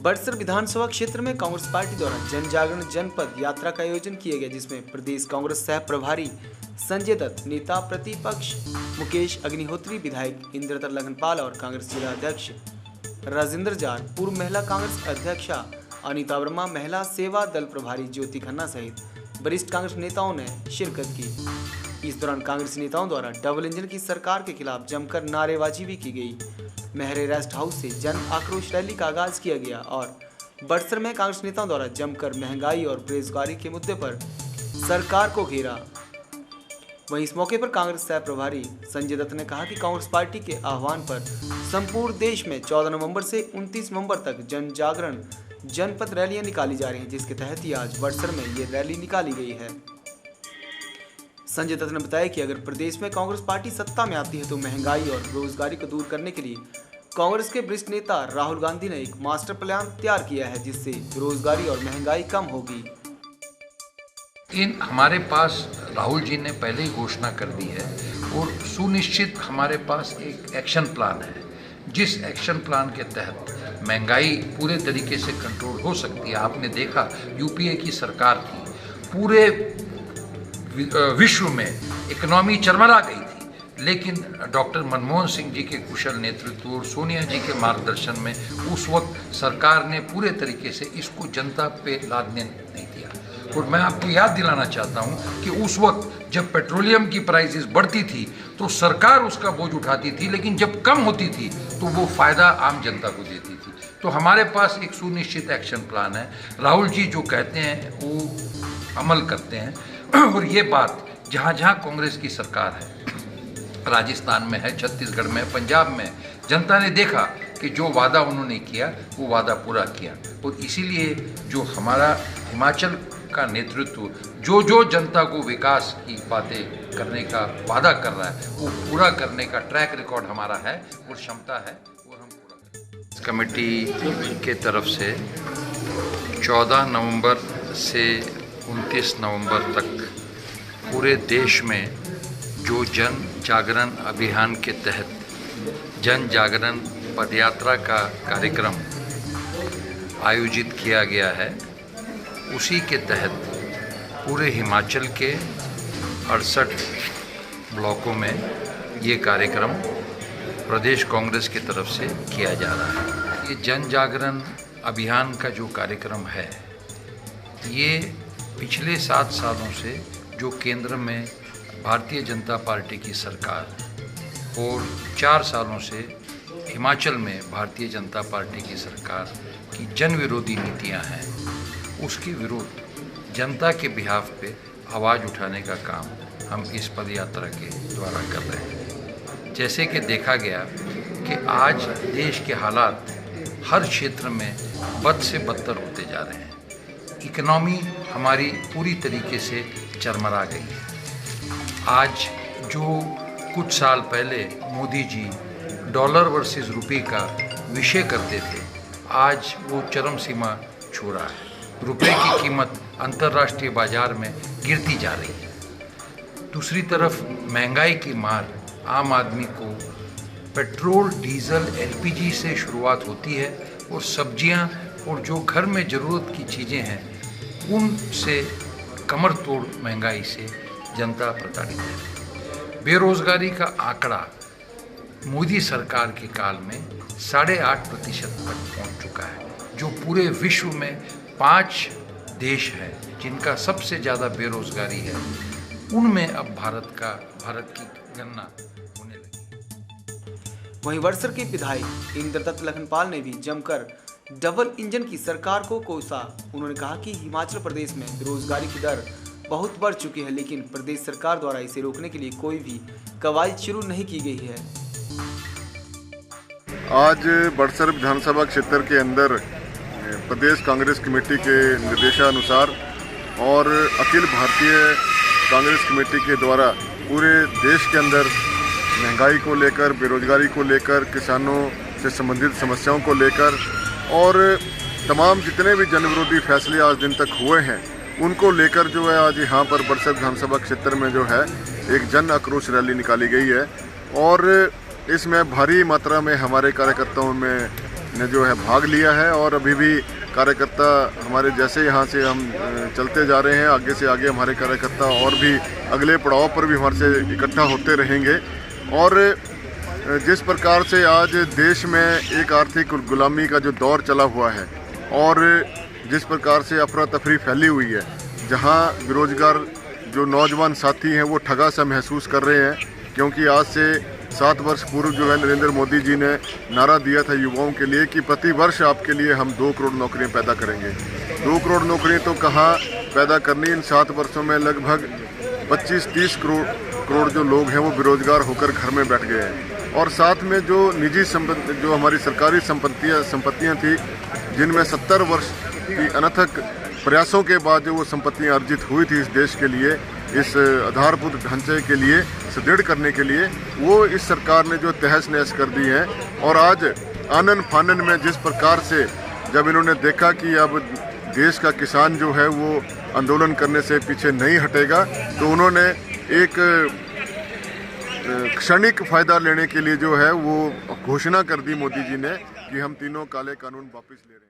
बड़सर विधानसभा क्षेत्र में कांग्रेस पार्टी द्वारा जन जागरण जनपद यात्रा का आयोजन किया गया, जिसमें प्रदेश कांग्रेस सह प्रभारी संजय दत्त, नेता प्रतिपक्ष मुकेश अग्निहोत्री, विधायक इंद्रतर लखनपाल और कांग्रेस जिला अध्यक्ष राजेंद्र जार, पूर्व महिला कांग्रेस अध्यक्षा अनीता वर्मा, महिला सेवा दल प्रभारी ज्योति खन्ना सहित वरिष्ठ कांग्रेस नेताओं ने शिरकत की। इस दौरान कांग्रेस नेताओं द्वारा डबल इंजन की सरकार के खिलाफ जमकर नारेबाजी भी की गई। महरे रेस्ट हाउस से जन आक्रोश रैली का आगाज किया गया और बड़सर में कांग्रेस नेताओं द्वारा जमकर महंगाई और बेरोजगारी के मुद्दे पर सरकार को घेरा। वहीं इस मौके पर कांग्रेस सह प्रभारी संजय दत्त ने कहा कि कांग्रेस पार्टी के आह्वान पर संपूर्ण देश में 14 नवंबर से 29 नवंबर तक जन जागरण जनपद रैलियां निकाली जा रही हैं, जिसके तहत ही आज बड़सर में ये रैली निकाली गई है। संजय दत्त ने बताया कि अगर प्रदेश में कांग्रेस पार्टी सत्ता में आती है तो महंगाई और बेरोजगारी को दूर करने के लिए कांग्रेस के वरिष्ठ नेता राहुल गांधी ने एक मास्टर प्लान तैयार किया है, जिससे बेरोजगारी और महंगाई कम होगी। हमारे पास राहुल जी ने पहले ही घोषणा कर दी है और सुनिश्चित हमारे पास एक एक्शन प्लान है, जिस एक्शन प्लान के तहत महंगाई पूरे तरीके से कंट्रोल हो सकती है। आपने देखा यूपीए की सरकार थी, पूरे विश्व में इकोनॉमी चरमरा गई थी, लेकिन डॉक्टर मनमोहन सिंह जी के कुशल नेतृत्व और सोनिया जी के मार्गदर्शन में उस वक्त सरकार ने पूरे तरीके से इसको जनता पे लादने नहीं दिया। और मैं आपको याद दिलाना चाहता हूं कि उस वक्त जब पेट्रोलियम की प्राइसेस बढ़ती थी तो सरकार उसका बोझ उठाती थी, लेकिन जब कम होती थी तो वो फायदा आम जनता को देती थी। तो हमारे पास एक सुनिश्चित एक्शन प्लान है। राहुल जी जो कहते हैं वो अमल करते हैं, और ये बात जहाँ जहाँ कांग्रेस की सरकार है, राजस्थान में है, छत्तीसगढ़ में, पंजाब में, जनता ने देखा कि जो वादा उन्होंने किया वो वादा पूरा किया। और इसीलिए जो हमारा हिमाचल का नेतृत्व जो जनता को विकास की बातें करने का वादा कर रहा है वो पूरा करने का ट्रैक रिकॉर्ड हमारा है और क्षमता है, और हम पूरा करेंगे। कमेटी के तरफ से 14 नवंबर से 29 नवंबर तक पूरे देश में जो जन जागरण अभियान के तहत जन जागरण पदयात्रा का कार्यक्रम आयोजित किया गया है, उसी के तहत पूरे हिमाचल के 68 ब्लॉकों में ये कार्यक्रम प्रदेश कांग्रेस की तरफ से किया जा रहा है। ये जन जागरण अभियान का जो कार्यक्रम है, ये पिछले 7 सालों से जो केंद्र में भारतीय जनता पार्टी की सरकार और 4 सालों से हिमाचल में भारतीय जनता पार्टी की सरकार की जन विरोधी नीतियां हैं, उसके विरुद्ध जनता के बिहाफ पे आवाज़ उठाने का काम हम इस पदयात्रा के द्वारा कर रहे हैं। जैसे कि देखा गया कि आज देश के हालात हर क्षेत्र में बद से बदतर होते जा रहे हैं। इकोनॉमी हमारी पूरी तरीके से चरमरा गई है। आज जो कुछ साल पहले मोदी जी डॉलर वर्सेस रुपये का विषय करते थे, आज वो चरम सीमा छू रहा है। रुपए की कीमत अंतर्राष्ट्रीय बाजार में गिरती जा रही है। दूसरी तरफ महंगाई की मार आम आदमी को पेट्रोल, डीजल, एलपीजी से शुरुआत होती है और सब्जियां और जो घर में ज़रूरत की चीज़ें हैं उनसे कमर तोड़ महंगाई से जनता प्रताड़ित है। बेरोजगारी का आंकड़ा मोदी सरकार के काल में 8.5% तक पहुंच चुका है, जो पूरे विश्व में 5 देश हैं जिनका सबसे ज़्यादा बेरोजगारी है, उनमें अब भारत की गणना होने लगी। वहीं बड़सर के विधायक इंद्रतर लखनपाल ने भी जमकर डबल इंजन की सरकार को कोसा। उन्होंने कहा कि हिमाचल प्रदेश में बेरोजगारी की दर बहुत बढ़ चुकी है, लेकिन प्रदेश सरकार द्वारा इसे रोकने के लिए कोई भी कवायद शुरू नहीं की गई है। आज बड़सर विधानसभा क्षेत्र के अंदर प्रदेश कांग्रेस कमेटी के निर्देशानुसार और अखिल भारतीय कांग्रेस कमेटी के द्वारा पूरे देश के अंदर महंगाई को लेकर, बेरोजगारी को लेकर, किसानों से संबंधित समस्याओं को लेकर और तमाम जितने भी जन विरोधी फैसले आज दिन तक हुए हैं उनको लेकर जो है आज यहाँ पर बड़सर विधानसभा क्षेत्र में जो है एक जन आक्रोश रैली निकाली गई है। और इसमें भारी मात्रा में हमारे कार्यकर्ताओं में ने जो है भाग लिया है और अभी भी कार्यकर्ता हमारे जैसे यहाँ से हम चलते जा रहे हैं, आगे से आगे हमारे कार्यकर्ता और भी अगले पड़ाव पर भी हमारे से इकट्ठा होते रहेंगे। और जिस प्रकार से आज देश में एक आर्थिक गुलामी का जो दौर चला हुआ है और जिस प्रकार से अफरा तफरी फैली हुई है, जहाँ बेरोजगार जो नौजवान साथी हैं वो ठगा सा महसूस कर रहे हैं, क्योंकि आज से 7 वर्ष पूर्व जो है नरेंद्र मोदी जी ने नारा दिया था युवाओं के लिए कि प्रति वर्ष आपके लिए हम 2 करोड़ नौकरियां पैदा करेंगे। 2 करोड़ नौकरियां तो कहाँ पैदा करनी, इन 7 वर्षों में लगभग 25-30 करोड़ जो लोग हैं वो बेरोजगार होकर घर में बैठ गए हैं। और साथ में जो निजी जो हमारी सरकारी संपत्तियाँ थी, जिनमें 70 वर्ष की अनथक प्रयासों के बाद जो वो संपत्तियाँ अर्जित हुई थी इस देश के लिए, इस आधारभूत ढांचे के लिए सुदृढ़ करने के लिए, वो इस सरकार ने जो तहस नहस कर दी है। और आज आनन फानन में जिस प्रकार से जब इन्होंने देखा कि अब देश का किसान जो है वो आंदोलन करने से पीछे नहीं हटेगा, तो उन्होंने एक क्षणिक फायदा लेने के लिए जो है वो घोषणा कर दी मोदी जी ने कि हम तीनों काले कानून वापस ले रहे हैं।